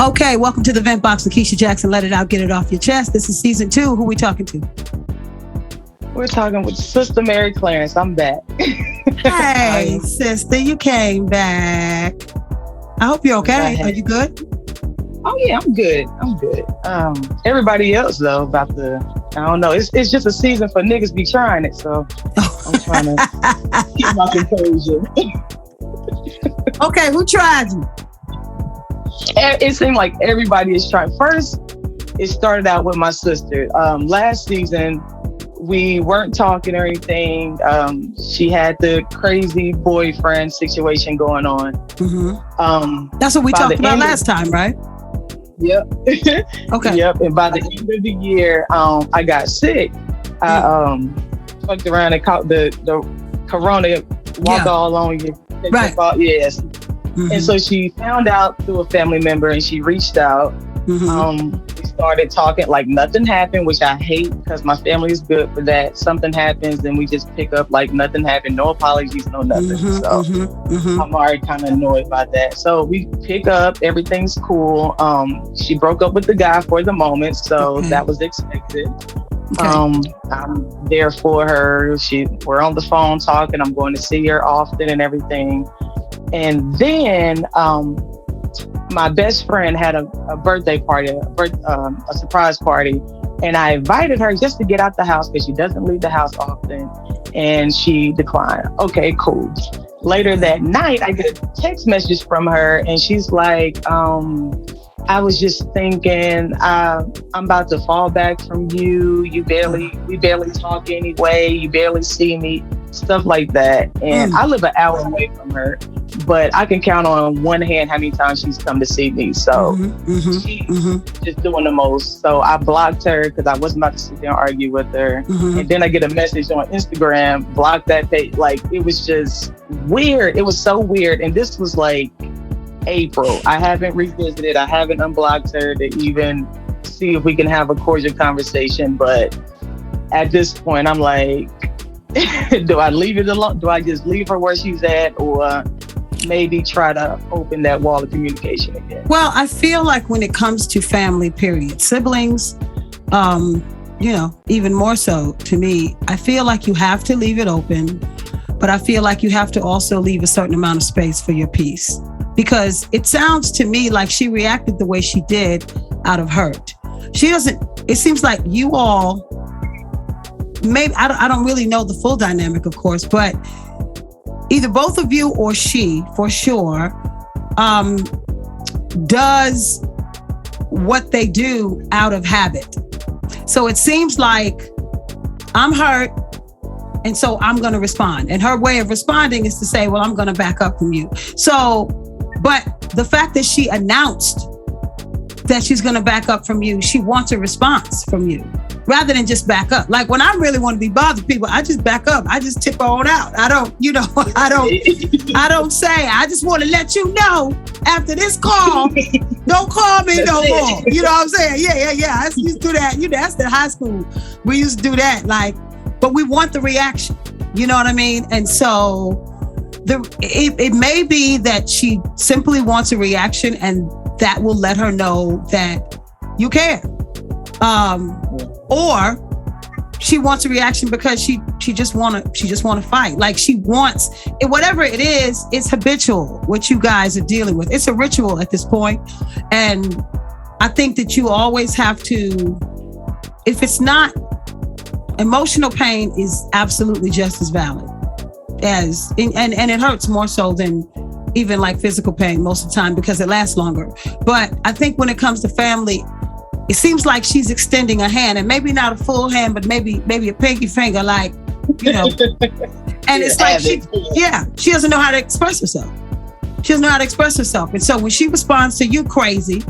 Okay, welcome to the Vent Box with Keisha Jackson. Let it out, get it off your chest. This is season 2. Who we talking to? We're talking with Sista Mary Clarence. I'm back. Hey, sister, you came back. I hope you're okay. Are you good? Oh yeah, I'm good. Everybody else though, I don't know. It's just a season for niggas be trying it, so I'm trying to keep my composure. Okay, who tried you? It seemed like everybody is trying. First, it started out with my sister. Last season, we weren't talking or anything. She had the crazy boyfriend situation going on. Mm-hmm. That's what we talked about last time, right? Yep. Okay. Yep. And by the end of the year, I got sick. I fucked around and caught the corona walk all on you. Right. Yes. Mm-hmm. And so she found out through a family member and she reached out. Mm-hmm. We started talking like nothing happened, which I hate because my family is good for that. Something happens and we just pick up like nothing happened. No apologies, no nothing. I'm already kind of annoyed by that. So we pick up, everything's cool. She broke up with the guy for the moment, so that was expected. Okay. I'm there for her. We're on the phone talking. I'm going to see her often and everything. And then my best friend had a birthday party, a surprise party. And I invited her just to get out the house because she doesn't leave the house often. And she declined. Okay, cool. Later that night, I get a text message from her and she's like, I was just thinking, I'm about to fall back from you. We barely talk anyway. You barely see me, stuff like that. And I live an hour away from her, but I can count on one hand how many times she's come to see me. So she's just doing the most. So I blocked her because I wasn't about to sit there and argue with her. And then I get a message on Instagram, block that page. Like, it was just weird. It was so weird. And this was like April. I haven't revisited. I haven't unblocked her to even see if we can have a cordial conversation. But at this point, I'm like, do I leave it alone? Do I just leave her where she's at, or maybe try to open that wall of communication again? Well, I feel like when it comes to family, period, siblings, even more so to me, I feel like you have to leave it open, but I feel like you have to also leave a certain amount of space for your peace. Because it sounds to me like she reacted the way she did out of hurt. It seems like you all, maybe, I don't really know the full dynamic, of course, but either both of you or she, for sure, does what they do out of habit. So it seems like I'm hurt, and so I'm going to respond. And her way of responding is to say, well, I'm going to back up from you. So, but the fact that she announced that she's going to back up from you, she wants a response from you rather than just back up. Like when I really want to be bothered people, I just back up. I just tip on out. I don't say, I just want to let you know after this call, don't call me no more. You know what I'm saying? Yeah. I used to do that. That's the high school. We used to do that. Like, but we want the reaction. You know what I mean? And so it may be that she simply wants a reaction, and that will let her know that you care. Or she wants a reaction because she just want to fight. Like she wants it, whatever it is, it's habitual what you guys are dealing with. It's a ritual at this point. And I think that you always have to, if it's not, emotional pain is absolutely just as valid as, and it hurts more so than even like physical pain most of the time because it lasts longer. But I think when it comes to family, it seems like she's extending a hand, and maybe not a full hand, but maybe a pinky finger, like, you know. And it's like she doesn't know how to express herself. She doesn't know how to express herself. And so when she responds to you crazy,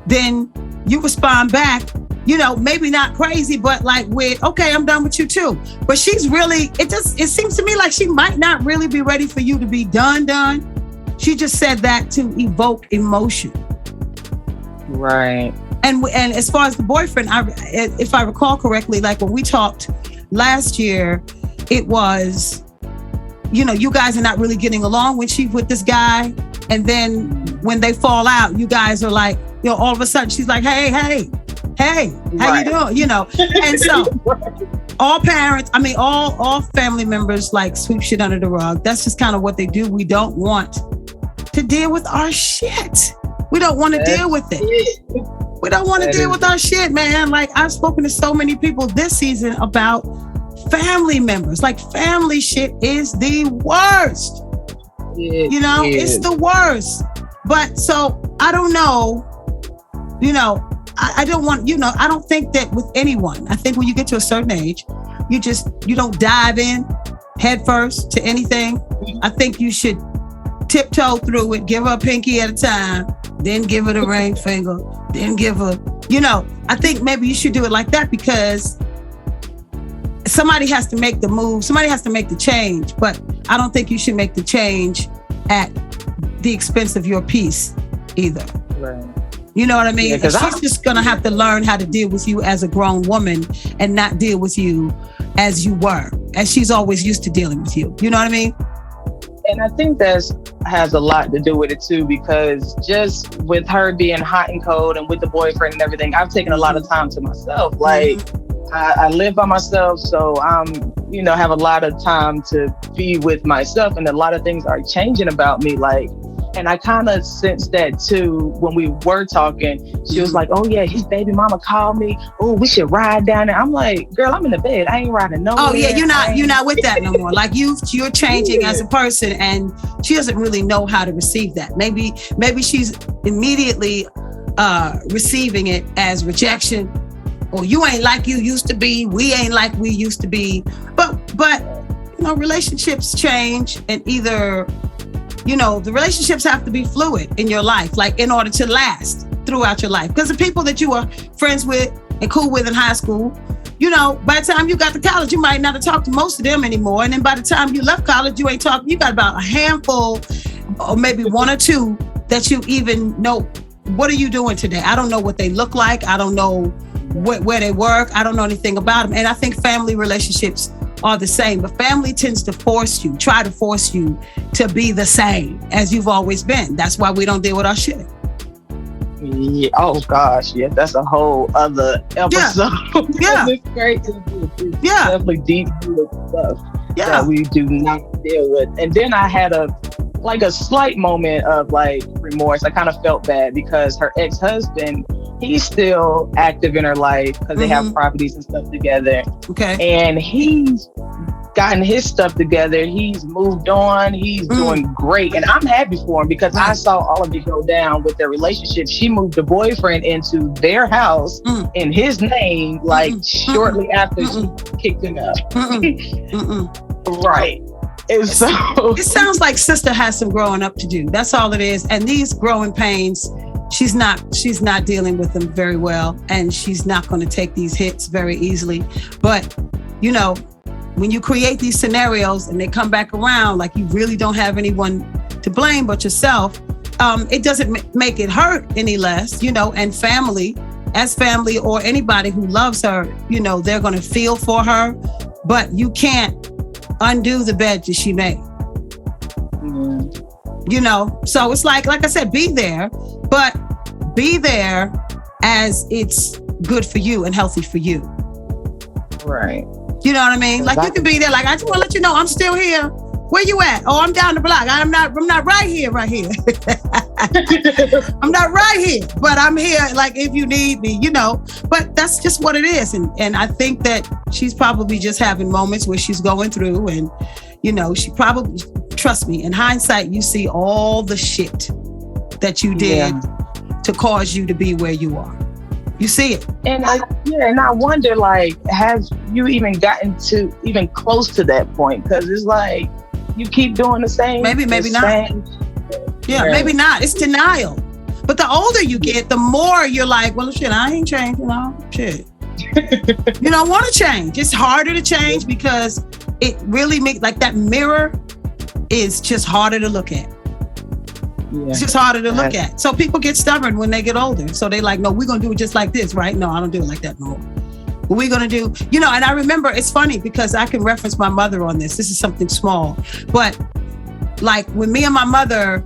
then you respond back, you know, maybe not crazy, but like with, okay, I'm done with you too. But she's really, it seems to me like she might not really be ready for you to be done. She just said that to evoke emotion. Right. And as far as the boyfriend, if I recall correctly, like when we talked last year, it was, you know, you guys are not really getting along when she's with this guy. And then when they fall out, you guys are like, all of a sudden she's like, hey, how you doing? And so all parents, all family members like sweep shit under the rug. That's just kind of what they do. We don't want to deal with our shit. We don't want to deal with it. We don't want to deal with our shit, man. Like, I've spoken to so many people this season about family members. Like, family shit is the worst. It's the worst. But so I don't know, I don't want, I don't think that with anyone. I think when you get to a certain age, you don't dive in head first to anything. I think you should tiptoe through it, give her a pinky at a time, then give her the ring finger, then give her, I think maybe you should do it like that, because somebody has to make the move. Somebody has to make the change, but I don't think you should make the change at the expense of your peace either. Right. You know what I mean? Yeah, she's just going to have to learn how to deal with you as a grown woman and not deal with you as you were, as she's always used to dealing with you. You know what I mean? And I think that has a lot to do with it too, because just with her being hot and cold and with the boyfriend and everything, I've taken a lot of time to myself. Like, I live by myself, so I'm, have a lot of time to be with myself, and a lot of things are changing about me. Like, and I kind of sensed that too when we were talking. She was like, "Oh yeah, his baby mama called me. Oh, we should ride down there." I'm like, "Girl, I'm in the bed. I ain't riding nowhere." Oh yeah, you're not with that no more. Like you're changing as a person, and she doesn't really know how to receive that. Maybe she's immediately receiving it as rejection, or you ain't like you used to be. We ain't like we used to be. But relationships change, and either. The relationships have to be fluid in your life, like in order to last throughout your life. Because the people that you were friends with and cool with in high school, by the time you got to college, you might not have talked to most of them anymore. And then by the time you left college, you ain't talking. You got about a handful or maybe one or two that you even know. What are you doing today? I don't know what they look like. I don't know where they work. I don't know anything about them. And I think family relationships are the same, but family tends to try to force you to be the same as you've always been. That's why we don't deal with our shit. Yeah. Oh gosh, yeah, that's a whole other episode. Yeah. It's great. It's definitely deep stuff that we do not deal with. And then I had a slight moment of like remorse. I kind of felt bad because her ex-husband, he's still active in her life because they have properties and stuff together. Okay. And he's gotten his stuff together. He's moved on. He's doing great. And I'm happy for him because I saw all of it go down with their relationship. She moved the boyfriend into their house in his name, shortly after she kicked him out. Right. And so it sounds like sister has some growing up to do. That's all it is. And these growing pains, she's not dealing with them very well, and she's not going to take these hits very easily. But when you create these scenarios and they come back around, like you really don't have anyone to blame but yourself, it doesn't make it hurt any less. And family or anybody who loves her, they're going to feel for her, but you can't undo the bed that she made. So it's like I said, be there, but be there as it's good for you and healthy for you. Right. You know what I mean? Like you can be there. Like, I just want to let you know I'm still here. Where you at? Oh, I'm down the block. I'm not right here. I'm not right here, but I'm here. Like if you need me, but that's just what it is. And I think that she's probably just having moments where she's going through, and, she probably, trust me, in hindsight, you see all the shit that you did to cause you to be where you are. You see it. And I wonder, like, have you even gotten to even close to that point? Because it's like you keep doing the same. Maybe not. Yeah, maybe not. It's denial. But the older you get, the more you're like, well, shit, I ain't changing. Shit. You don't want to change. It's harder to change because it really makes, like, that mirror is just harder to look at. Yeah. It's just harder to look at. So people get stubborn when they get older. So they like, no, we're going to do it just like this, right? No, I don't do it like that no more. What we're going to do, and I remember, it's funny because I can reference my mother on this. This is something small. But like when me and my mother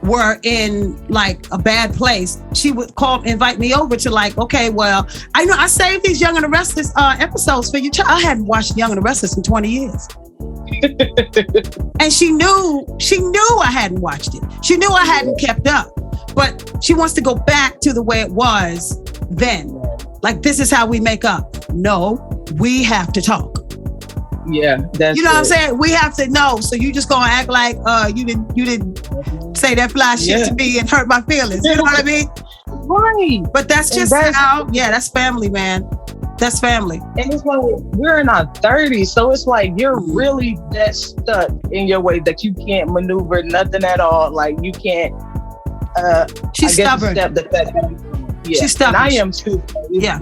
were in like a bad place, she would invite me over to like, okay, well, I know I saved these Young and the Restless episodes for you. I hadn't watched Young and the Restless in 20 years. And she knew I hadn't watched it. She knew I hadn't kept up, but she wants to go back to the way it was then. Like, this is how we make up. No, we have to talk. Yeah, that's what I'm saying. We have to know. So you just gonna act like you didn't say that fly shit to me and hurt my feelings. You know what I mean? Right. But that's just how. Yeah, that's family, man. That's family. And it's like we're in our 30s, so it's like you're really that stuck in your way that you can't maneuver nothing at all. Like you can't. She's stubborn. She's stubborn. And I am too. Yeah.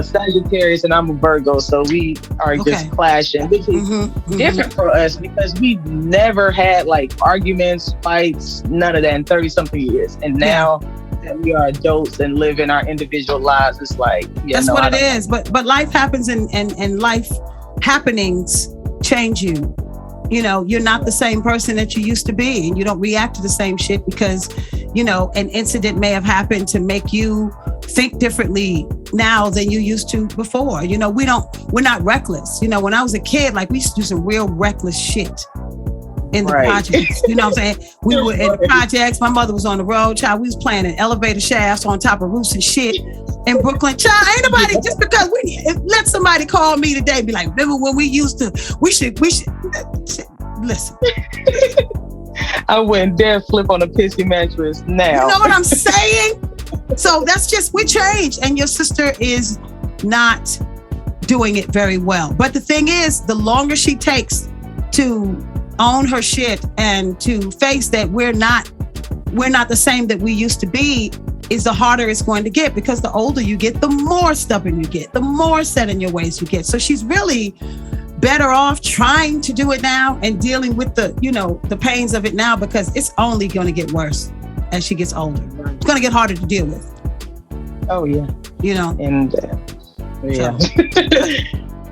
Sagittarius and I'm a Virgo, so we are just clashing, which is different for us because we've never had like arguments, fights, none of that in 30-something years. And now that we are adults and living our individual lives, it's like that's what it is. But life happens and life happenings change you. You know, you're not the same person that you used to be, and you don't react to the same shit because, you know, an incident may have happened to make you think differently now than you used to before. You know, we're not reckless. You know, when I was a kid, like we used to do some real reckless shit in the projects. You know what I'm saying? We were in the projects. My mother was on the road, child. We was playing in elevator shafts on top of roofs and shit in Brooklyn. Child, ain't nobody, just because let somebody call me today and be like, remember when we used to, we should listen. I wouldn't dare flip on a pissy mattress now. You know what I'm saying? So that's just, we changed, and your sister is not doing it very well. But the thing is, the longer she takes to own her shit and to face that we're not the same that we used to be, is the harder it's going to get, because the older you get, the more stubborn you get, the more set in your ways you get. So she's really better off trying to do it now and dealing with the pains of it now, because it's only going to get worse as she gets older. It's going to get harder to deal with. Oh yeah. You know. And yeah.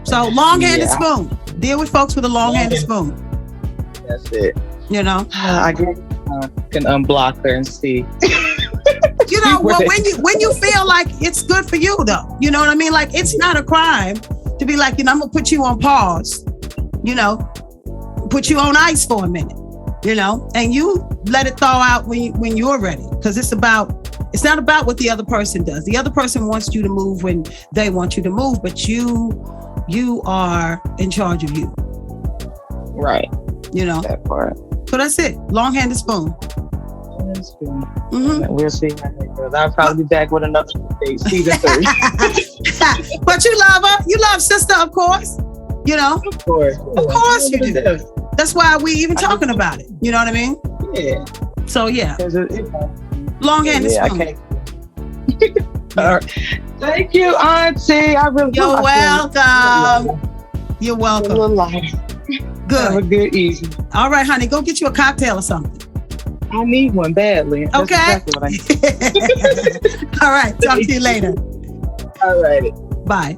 So long-handed spoon. Deal with folks with a long-handed spoon. That's it. You know. I can unblock her and see. You know, well, when you feel like it's good for you, though, you know what I mean? Like, it's not a crime to be like, you know, I'm gonna put you on pause, you know, put you on ice for a minute, you know, and you let it thaw out when you're ready, because it's not about what the other person does. The other person wants you to move when they want you to move, but you are in charge of you. Right. You know. That part. So that's it. Long-handed spoon. Mm-hmm. We'll see how that goes. I'll probably be back with another season 3. But you love her. You love sister, of course. You know? Of course. Of course you do. That's why we even talking about it. You know what I mean? Yeah. So yeah. Long-handed spoon. I can't. All right. Thank you, Auntie. You're welcome. You're welcome. A little lighter. Good. Have a good evening. All right, honey. Go get you a cocktail or something. I need one badly. That's okay. Exactly what I need. All right. Talk to you later. All righty. Bye.